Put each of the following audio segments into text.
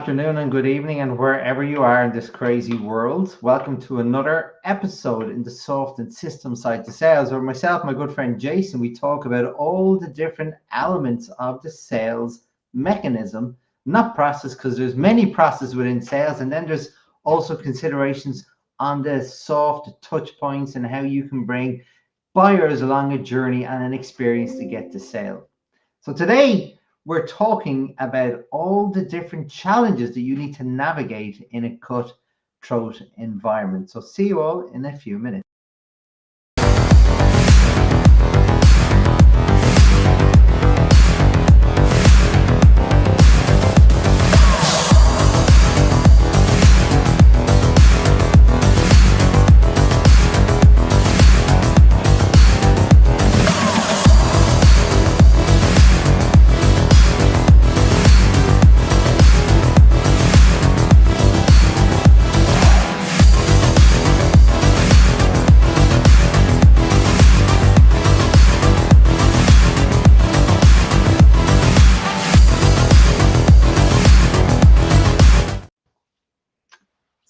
Afternoon and good evening, and wherever you are in this crazy world. Welcome to another episode in the soft and system side to sales, where myself, my good friend Jason, we talk about all the different elements of the sales mechanism, not process, because there's many processes within sales, and then there's also considerations on the soft touch points and how you can bring buyers along a journey and an experience to get to sale. So today we're talking about all the different challenges that you need to navigate in a cutthroat environment. So see you all in a few minutes.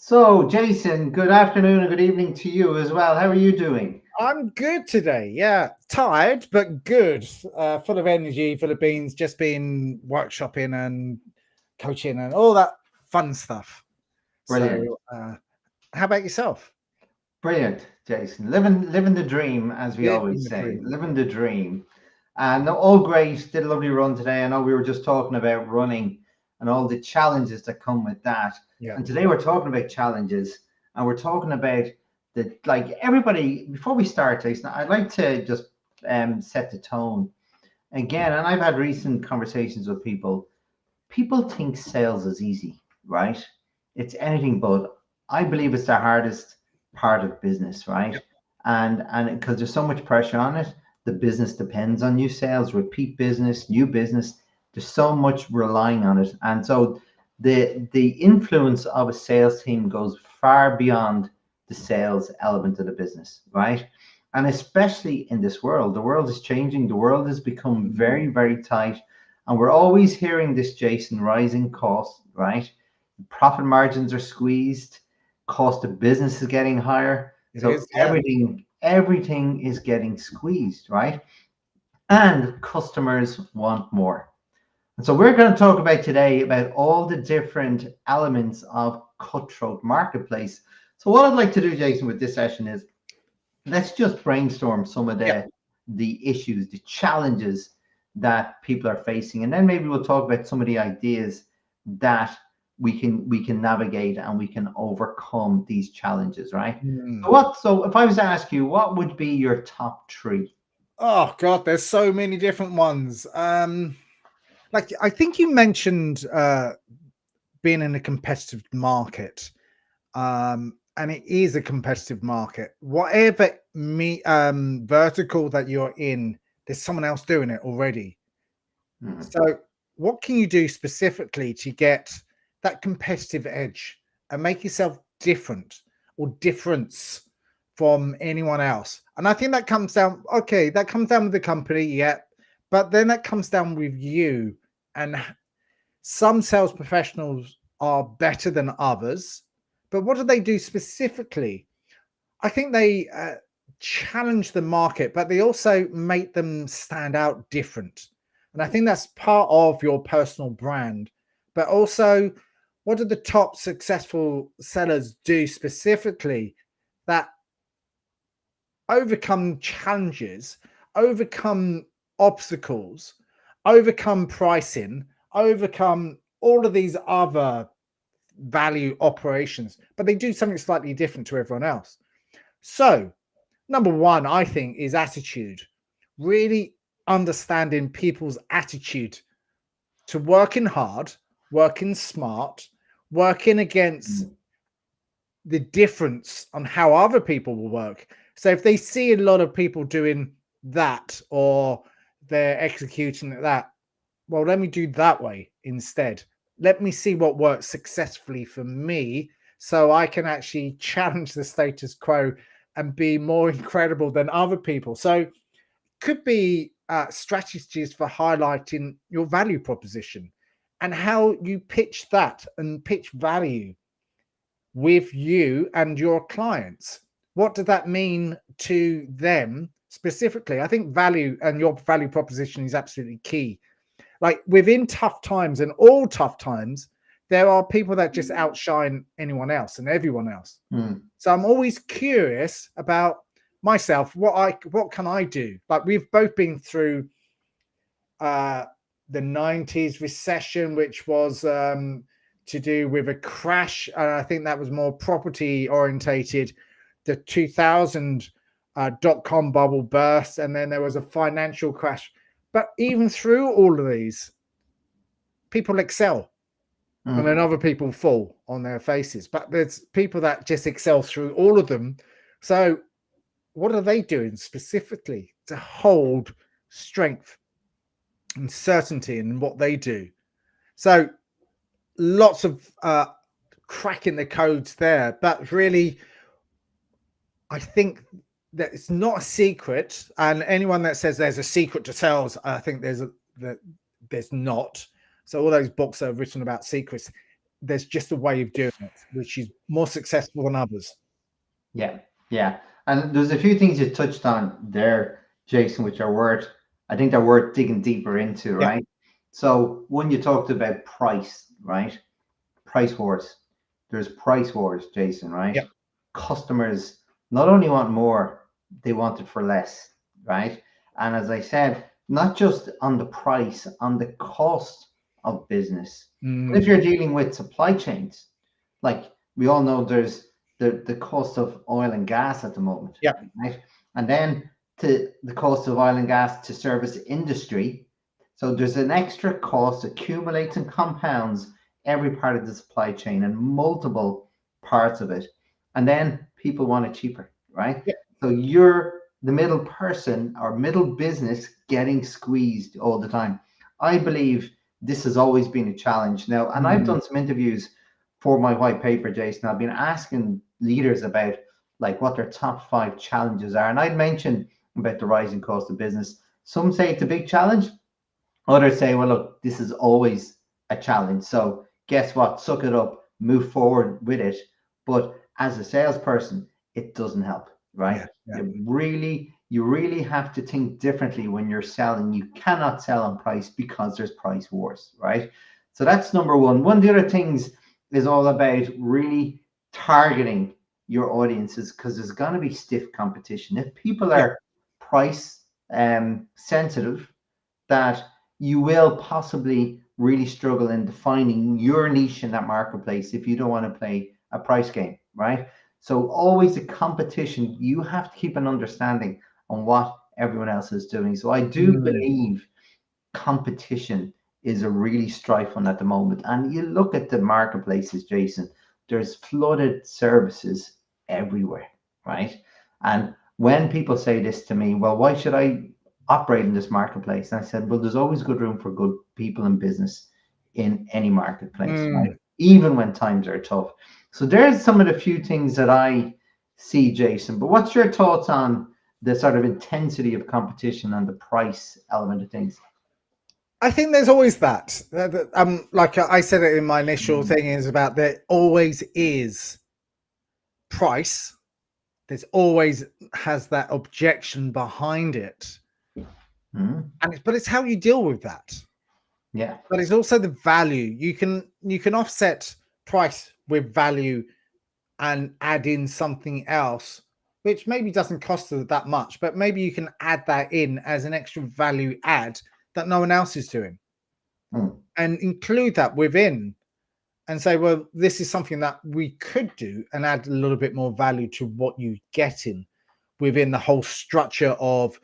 So, Jason, good afternoon and good evening to you as well. How are you doing? I'm good today. Yeah, tired but good. Full of energy, full of beans. Just been workshopping and coaching and all that fun stuff. Brilliant. So, how about yourself? Brilliant, Jason. Living the dream, as we Living always the say. dream. Living the dream. And all great. Did a lovely run today. I know we were just talking about running and all the challenges that come with that. Yeah. And today we're talking about challenges, and we're talking about the like everybody. Before we start, Jason, I'd like to just set the tone again. And I've had recent conversations with people. People think sales is easy, right? It's anything but. I believe it's the hardest part of business, right? Yep. And because there's so much pressure on it, the business depends on new sales, repeat business, new business. There's so much relying on it, and so the influence of a sales team goes far beyond the sales element of the business, right? And especially in this world, the world is changing. The world has become very, very tight, and we're always hearing this, Jason, rising costs, right? Profit margins are squeezed, cost of business is getting higher. It So is. Yeah. everything is getting squeezed, right? And customers want more. And so we're going to talk about today about all the different elements of cutthroat marketplace. So what I'd like to do, Jason, with this session is let's just brainstorm some of Yep. the issues, the challenges that people are facing, and then maybe we'll talk about some of the ideas that we can navigate and we can overcome these challenges, right? Mm. So if I was to ask you, what would be your top three? Oh God, there's so many different ones. Like I think you mentioned being in a competitive market. And it is a competitive market. Whatever vertical that you're in, there's someone else doing it already. Mhm. So, what can you do specifically to get that competitive edge and make yourself different or difference from anyone else? And I think that comes down, okay, that comes down with the company, yeah, but then that comes down with you. And some sales professionals are better than others, but what do they do specifically? I think they challenge the market, but they also make them stand out different. And I think that's part of your personal brand. But also, what do the top successful sellers do specifically that overcome challenges, overcome obstacles, overcome pricing, overcome all of these other value operations, but they do something slightly different to everyone else? So, number one, I think, is attitude. Really understanding people's attitude to working hard, working smart, working against the difference on how other people will work. So if they see a lot of people doing that or they're executing it that, well, let me do that way instead. Let me see what works successfully for me so I can actually challenge the status quo and be more incredible than other people. So could be strategies for highlighting your value proposition. and how you pitch that and pitch value with you and your clients. What does that mean to them specifically? I think value and your value proposition is absolutely key. Like within tough times and all tough times, there are people that just outshine anyone else and everyone else. Mm. So I'm always curious about myself. What can I do? Like we've both been through the 90s recession, which was to do with a crash. And I think that was more property orientated. The 2000 dot-com bubble burst, and then there was a financial crash. But even through all of these, people excel. And then other people fall on their faces. But there's people that just excel through all of them. So what are they doing specifically to hold strength and certainty in what they do? So lots of cracking the codes there. But really, I think that it's not a secret. And anyone that says there's a secret to sales, I think there's not. So all those books that are written about secrets, there's just a way of doing it, which is more successful than others. Yeah, yeah. And there's a few things you touched on there, Jason, which are I think they're worth digging deeper into, Yeah. right? So when you talked about price, right? Price wars. There's price wars, Jason, right? Yeah. Customers not only want more, they want it for less, right? And as I said, not just on the price, on the cost of business. If you're dealing with supply chains, like we all know there's the cost of oil and gas at the moment, Yeah. right? And then to the cost of oil and gas to service industry. So there's an extra cost accumulates and compounds every part of the supply chain and multiple parts of it. And then people want it cheaper, right? Yeah. So you're the middle person or middle business getting squeezed all the time. I believe this has always been a challenge now. And I've done some interviews for my white paper, Jason. I've been asking leaders about like what their top 5 challenges are. And I'd mentioned about the rising cost of business. Some say it's a big challenge. Others say, well, look, this is always a challenge. So guess what? Suck it up, move forward with it. But as a salesperson, it doesn't help, right? Yeah. You really have to think differently when you're selling. You cannot sell on price because there's price wars, right? So that's number one. One of the other things is all about really targeting your audiences because there's going to be stiff competition. If people are price sensitive, that you will possibly really struggle in defining your niche in that marketplace if you don't want to play a price game, right? So always a competition, you have to keep an understanding on what everyone else is doing. So I do believe competition is a really strife one at the moment. And you look at the marketplaces, Jason, there's flooded services everywhere, right? And when people say this to me, well, why should I operate in this marketplace? And I said, well, there's always good room for good people in business in any marketplace, right? Even when times are tough. So there's some of the few things that I see, Jason. But what's your thoughts on the sort of intensity of competition and the price element of things? I think there's always that. Like I said it in my initial thing, is about there always is price. There's always has that objection behind it, but it's how you deal with that. Yeah. But it's also the value. You can offset price with value and add in something else, which maybe doesn't cost that much, but maybe you can add that in as an extra value add that no one else is doing. And include that within and say, well, this is something that we could do and add a little bit more value to what you get in within the whole structure of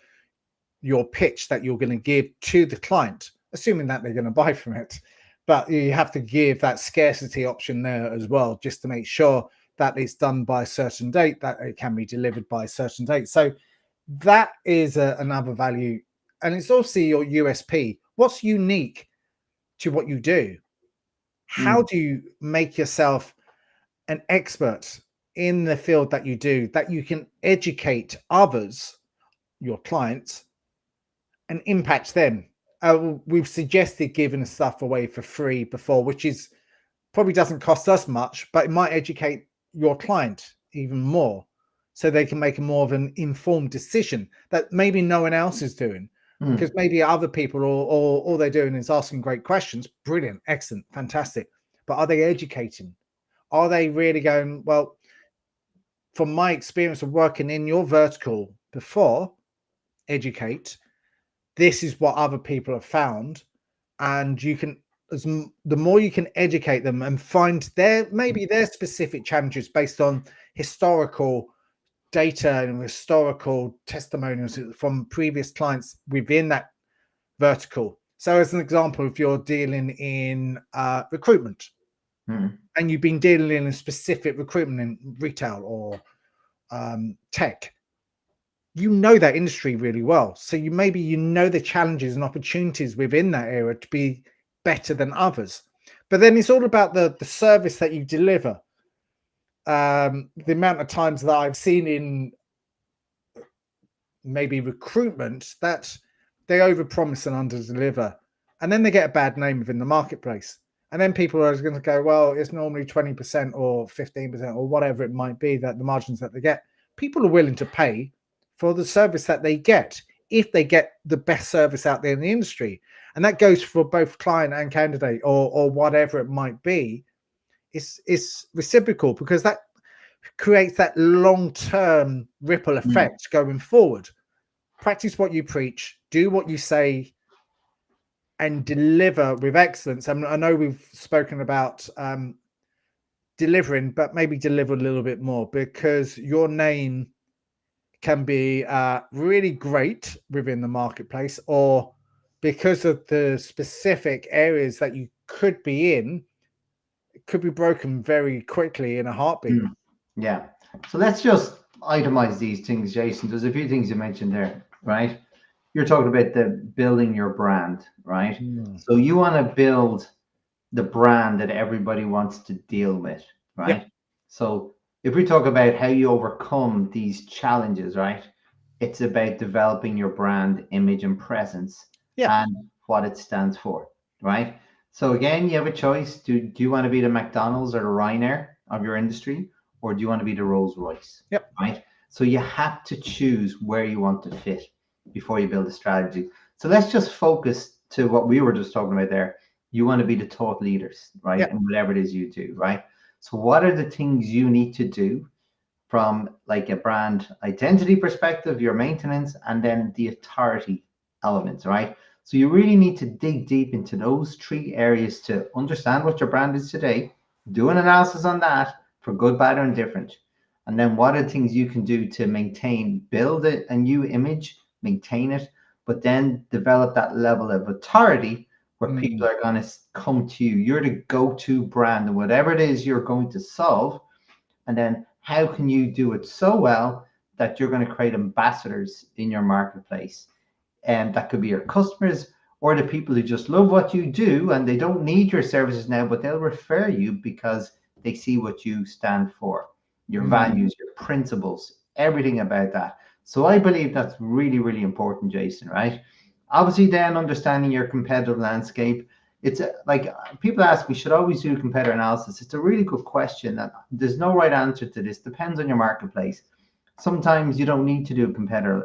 your pitch that you're going to give to the client, assuming that they're going to buy from it. But you have to give that scarcity option there as well, just to make sure that it's done by a certain date, that it can be delivered by a certain date. So that is another value. And it's also your USP. What's unique to what you do? How do you make yourself an expert in the field that you do, that you can educate others, your clients, and impact them We've suggested giving stuff away for free before, which is probably doesn't cost us much, but it might educate your client even more so they can make a more of an informed decision that maybe no one else is doing. Because Mm, maybe other people, or all they're doing is asking great questions. Brilliant, excellent, fantastic. But are they educating? Are they really going, well, from my experience of working in your vertical before, educate, this is what other people have found, and you can, the more you can educate them and find their specific challenges based on historical data and historical testimonials from previous clients within that vertical. So as an example, if you're dealing in recruitment mm, and you've been dealing in a specific recruitment in retail or tech, you know that industry really well. So you know the challenges and opportunities within that area to be better than others. But then it's all about the service that you deliver. The amount of times that I've seen in maybe recruitment that they overpromise and underdeliver, and then they get a bad name within the marketplace. And then people are going to go, well, it's normally 20% or 15% or whatever it might be that the margins that they get. People are willing to pay for the service that they get if they get the best service out there in the industry. And that goes for both client and candidate or whatever it might be. It's reciprocal because that creates that long-term ripple mm. effect going forward. Practice what you preach, do what you say, and deliver with excellence. I know we've spoken about delivering, but maybe deliver a little bit more because your name can be really great within the marketplace, or because of the specific areas that you could be in, it could be broken very quickly in a heartbeat. Mm. Yeah. So let's just itemize these things, Jason. There's a few things you mentioned there, right? You're talking about the building your brand, right? Mm. So you want to build the brand that everybody wants to deal with, Yep. right? So if we talk about how you overcome these challenges, right? It's about developing your brand image and presence Yep. and what it stands for, right? So again, you have a choice. Do you want to be the McDonald's or the Ryanair of your industry, or do you want to be the Rolls Royce, Yep. right? So you have to choose where you want to fit before you build a strategy. So let's just focus to what we were just talking about there. You want to be the thought leaders, right? Yep. And whatever it is you do, right? So what are the things you need to do from like a brand identity perspective, your maintenance, and then the authority elements, right? So you really need to dig deep into those three areas to understand what your brand is today, do an analysis on that for good, bad, or indifferent. And then what are the things you can do to maintain, build a new image, maintain it, but then develop that level of authority where people Mm. are going to come to you. You're the go-to brand, and whatever it is you're going to solve, and then how can you do it so well that you're going to create ambassadors in your marketplace? And that could be your customers or the people who just love what you do and they don't need your services now, but they'll refer you because they see what you stand for, your Mm. values, your principles, everything about that. So I believe that's really, really important, Jason, right? Obviously, then understanding your competitive landscape. It's like people ask, we should always do competitor analysis. It's a really good question. And there's no right answer to this. Depends on your marketplace. Sometimes you don't need to do a competitive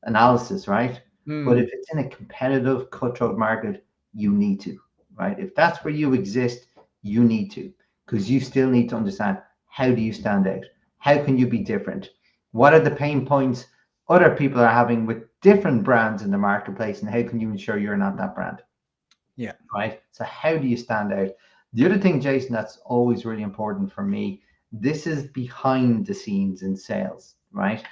analysis, right? But Mm. if it's in a competitive cutthroat market, you need to, right? If that's where you exist, you need to, because you still need to understand how do you stand out? How can you be different? What are the pain points other people are having with different brands in the marketplace, and how can you ensure you're not that brand, Yeah. right? So how do you stand out? The other thing, Jason, that's always really important for me, this is behind the scenes in sales, right?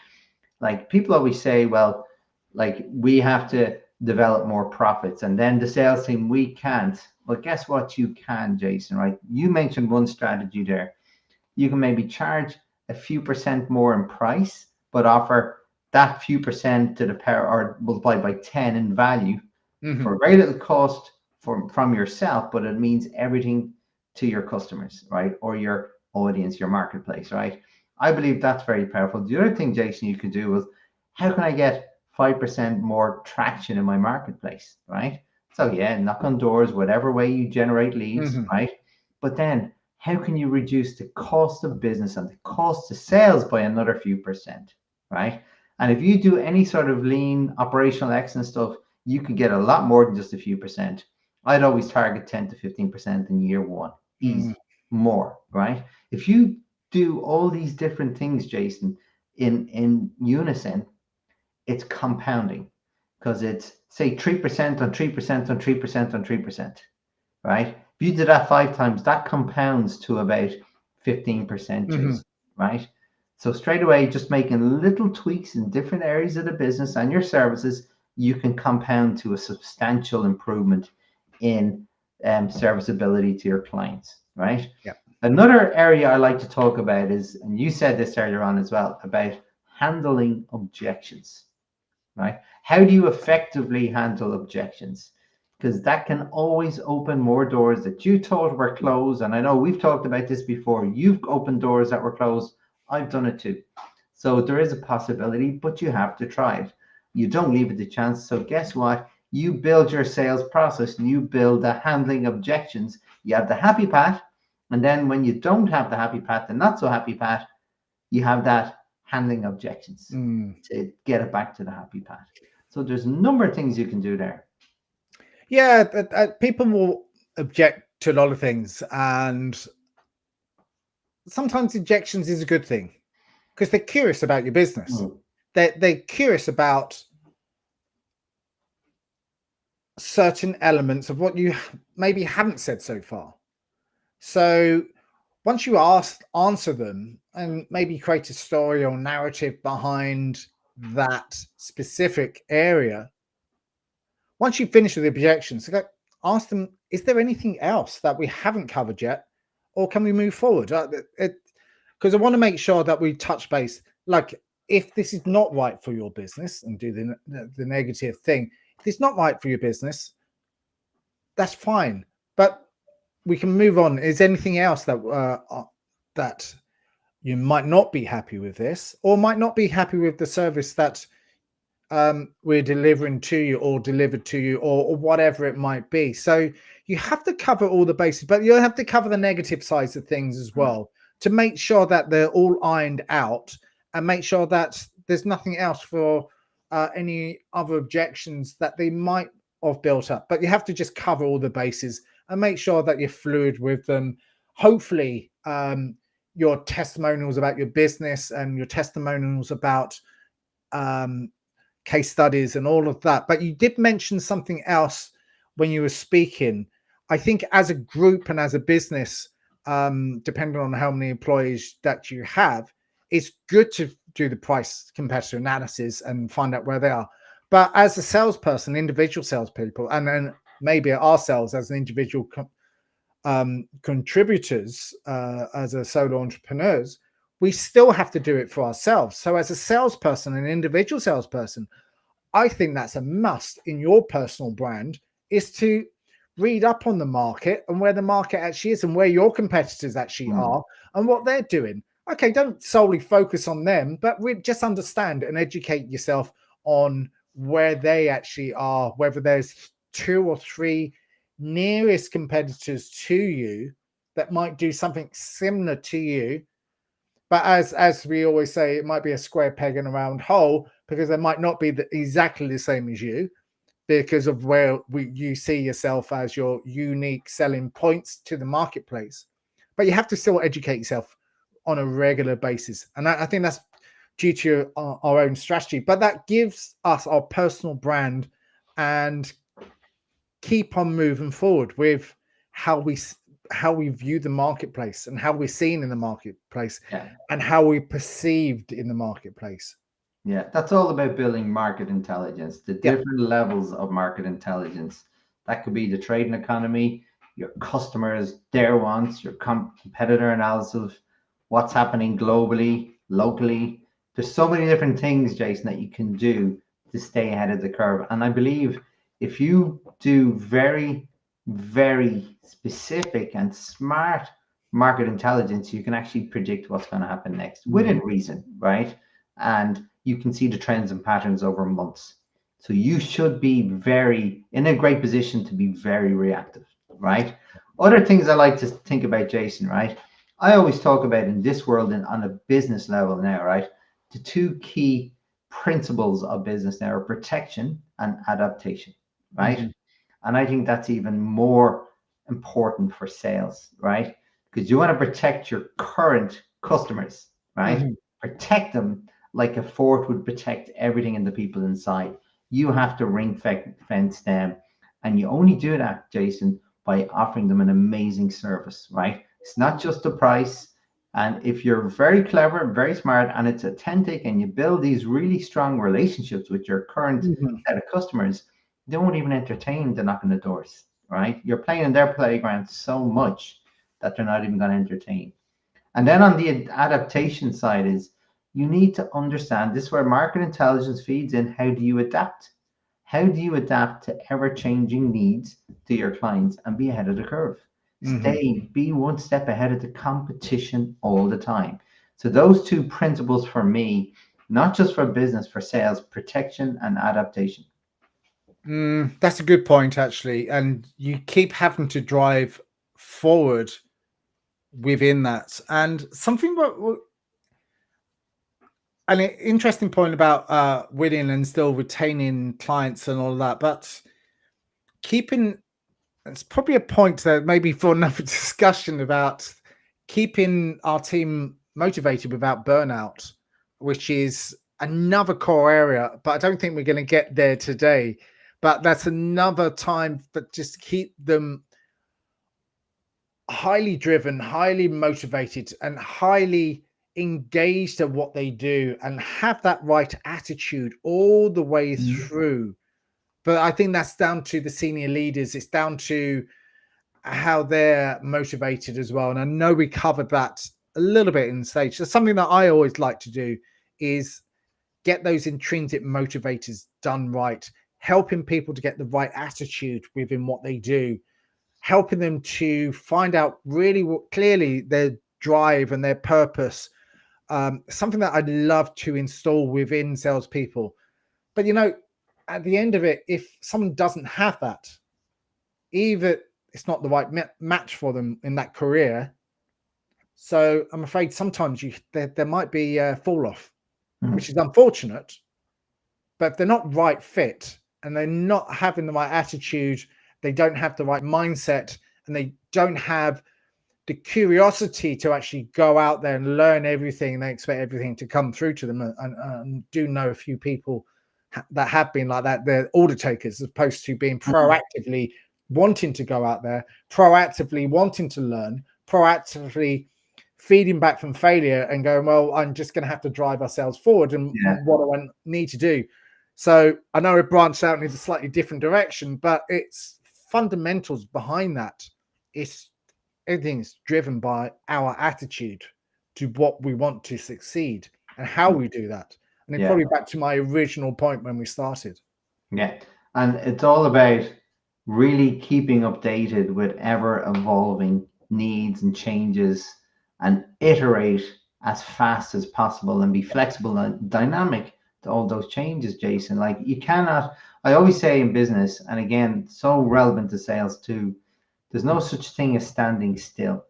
Like people always say, well, like we have to develop more profits, and then the sales team, we can't. Well, guess what? You can, Jason, right? You mentioned one strategy there. You can maybe charge a few percent more in price, but offer that few percent to the power or multiply by 10 in value Mm-hmm. for very little cost from yourself, but it means everything to your customers, right? Or your audience, your marketplace, right? I believe that's very powerful. The other thing, Jason, you could do is how can I get 5% more traction in my marketplace, right? So yeah, knock on doors, whatever way you generate leads, Mhm. right? But then how can you reduce the cost of business and the cost of sales by another few percent, right? And if you do any sort of lean operational excellence stuff, you could get a lot more than just a few percent. I'd always target 10 to 15% in year one, Mm. easy, more, right? If you do all these different things, Jason, in unison, it's compounding because it's say 3% on 3% on 3% on 3%, right? If you do that 5 times, that compounds to about 15%, Mhm. Jason, right? So straight away, just making little tweaks in different areas of the business and your services, you can compound to a substantial improvement in serviceability to your clients, right? Yeah. Another area I like to talk about is, and you said this earlier on as well, about handling objections, right? How do you effectively handle objections? Because that can always open more doors that you thought were closed. And I know we've talked about this before. You've opened doors that were closed. I've done it too. So there is a possibility, but you have to try it. You don't leave it to chance. So guess what? You build your sales process, you build the handling objections. You have the happy path. And then when you don't have the happy path, the not so happy path, you have that handling objections Mm. to get it back to the happy path. So there's a number of things you can do there. Yeah, people will object to a lot of things, and sometimes objections is a good thing because they're curious about your business. Mm. They're curious about certain elements of what you maybe haven't said so far. So once you answer them and maybe create a story or narrative behind that specific area, once you finish with the objections, ask them, is there anything else that we haven't covered yet? Or can we move forward? Because I want to make sure that we touch base. Like, if this is not right for your business, and do the negative thing, if it's not right for your business, that's fine. But we can move on. Is anything else that you might not be happy with this, or might not be happy with the service that we're delivering to you or delivered to you, or whatever it might be? So you have to cover all the bases, but you have to cover the negative sides of things as well to make sure that they're all ironed out, and make sure that there's nothing else for any other objections that they might have built up. But you have to just cover all the bases and make sure that you're fluid with them. Hopefully, your testimonials about your business and your testimonials about case studies and all of that. But you did mention something else when you were speaking. I think as a group and as a business, depending on how many employees that you have, it's good to do the price competitor analysis and find out where they are. But as a salesperson, individual salespeople, and then maybe ourselves as an individual contributors, as a solo entrepreneurs, we still have to do it for ourselves. So as a salesperson, an individual salesperson, I think that's a must in your personal brand, is to read up on the market and where the market actually is and where your competitors actually Mm. are and what they're doing. Okay, don't solely focus on them, but just understand and educate yourself on where they actually are, whether there's 2 or 3 nearest competitors to you that might do something similar to you. But as we always say, it might be a square peg in a round hole, because they might not be exactly the same as you, because of where you see yourself as your unique selling points to the marketplace. But you have to still educate yourself on a regular basis. And I think that's due to our own strategy. But that gives us our personal brand, and keep on moving forward with how we view the marketplace and how we're seen in the marketplace, Yeah. and how we're perceived in the marketplace. Yeah. That's all about building market intelligence, the Yeah. different levels of market intelligence. That could be the trading economy, your customers, their wants, your competitor analysis, what's happening globally, locally. There's so many different things, Jason, that you can do to stay ahead of the curve. And I believe if you do very, very specific and smart market intelligence, you can actually predict what's going to happen next within Mhm. reason, right? And you can see the trends and patterns over months. So you should be very in a great position to be very reactive, right? Other things I like to think about, Jason, right? I always talk about in this world and on a business level now, right? The two key principles of business now are protection and adaptation, right? Mhm. And I think that's even more important for sales, right? Because you want to protect your current customers, right? Mhm. Protect them like a fort would protect everything and the people inside. You have to fence them. And you only do that, Jason, by offering them an amazing service, right? It's not just the price. And if you're very clever, very smart, and it's authentic, and you build these really strong relationships with your current Mhm. set of customers, they won't even entertain the knocking the doors, right? You're playing in their playground so much that they're not even going to entertain. And then on the adaptation side is you need to understand this is where market intelligence feeds in. How do you adapt? How do you adapt to ever changing needs to your clients and be ahead of the curve? Mhm. Be one step ahead of the competition all the time. So those two principles for me, not just for business, for sales, protection and adaptation. That's a good point, actually. And you keep having to drive forward within that. And something an interesting point about winning and still retaining clients and all of that, but keeping it's probably a point that maybe for another discussion about keeping our team motivated without burnout, which is another core area. But I don't think we're going to get there today. But that's another time, but just keep them highly driven, highly motivated, and highly engaged at what they do and have that right attitude all the way Mhm. through. But I think that's down to the senior leaders. It's down to how they're motivated as well. And I know we covered that a little bit in the stage. So something that I always like to do is get those intrinsic motivators done right, helping people to get the right attitude within what they do, helping them to find out really what clearly their drive and their purpose. Something that I'd love to install within salespeople. But at the end of it, if someone doesn't have that, either it's not the right match for them in that career. So I'm afraid sometimes there might be a fall off, Mhm. which is unfortunate. But if they're not right fit and they're not having the right attitude, they don't have the right mindset, and they don't have the curiosity to actually go out there and learn everything, and they expect everything to come through to them. And do know a few people that have been like that. They're order takers as opposed to being proactively wanting to go out there, proactively wanting to learn, proactively feeding back from failure and going, well, I'm just going to have to drive ourselves forward. And Yeah. what do I need to do? So I know it branched out in a slightly different direction, but it's fundamentals behind that. It's everything's driven by our attitude to what we want to succeed and how we do that. And it's Yeah. probably back to my original point when we started. Yeah. And it's all about really keeping updated with ever evolving needs and changes and iterate as fast as possible and be flexible and dynamic to all those changes, Jason. Like you cannot, I always say in business, and again, so relevant to sales too, there's no such thing as standing still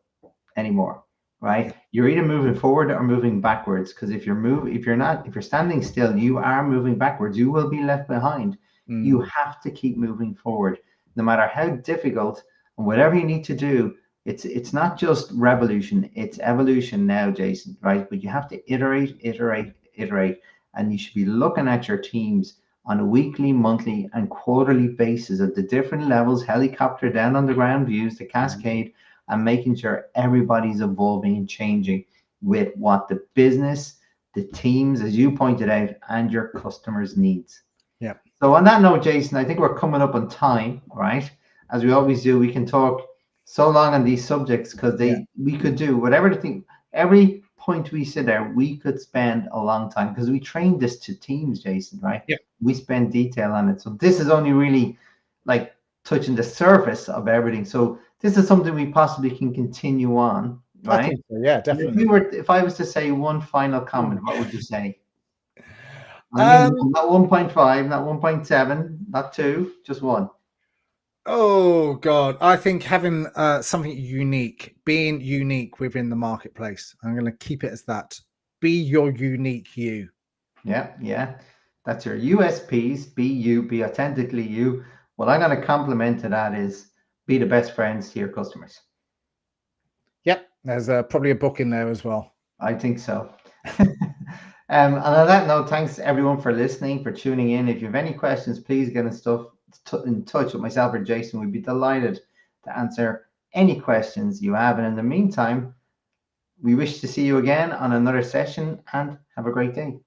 anymore, Yeah. right? You're either moving forward or moving backwards. Because if you're standing still, you are moving backwards. You will be left behind. You Mm. have to keep moving forward, no matter how difficult and whatever you need to do. It's not just revolution; it's evolution now, Jason. Right? But you have to iterate, and you should be looking at your teams on a weekly, monthly, and quarterly basis at the different levels, helicopter down on the ground views, the cascade, and making sure everybody's evolving and changing with what the business, the teams, as you pointed out, and your customers' needs. Yeah. So on that note, Jason, I think we're coming up on time, right? As we always do, we can talk so long on these subjects because Yeah. we could do whatever the thing, every point we sit there, we could spend a long time because we trained this to teams, Jason, right? Yeah. We spend detail on it. So this is only really like touching the surface of everything. So this is something we possibly can continue on, I right? think so. Yeah, And definitely. if I was to say one final Mm. comment, what would you say? I mean, not 1.5, not 1.7, not 2, just 1. Oh God, I think having something unique, being unique within the marketplace. I'm going to keep it as that. Be your unique you. Yeah, yeah. That's your USPs. Be you, be authentically you. What I'm going to compliment to that is be the best friends to your customers. Yep, there's probably a book in there as well. I think so. And on that note, thanks everyone for listening, for tuning in. If you have any questions, please get in touch with myself or Jason. We'd be delighted to answer any questions you have. And in the meantime, we wish to see you again on another session and have a great day.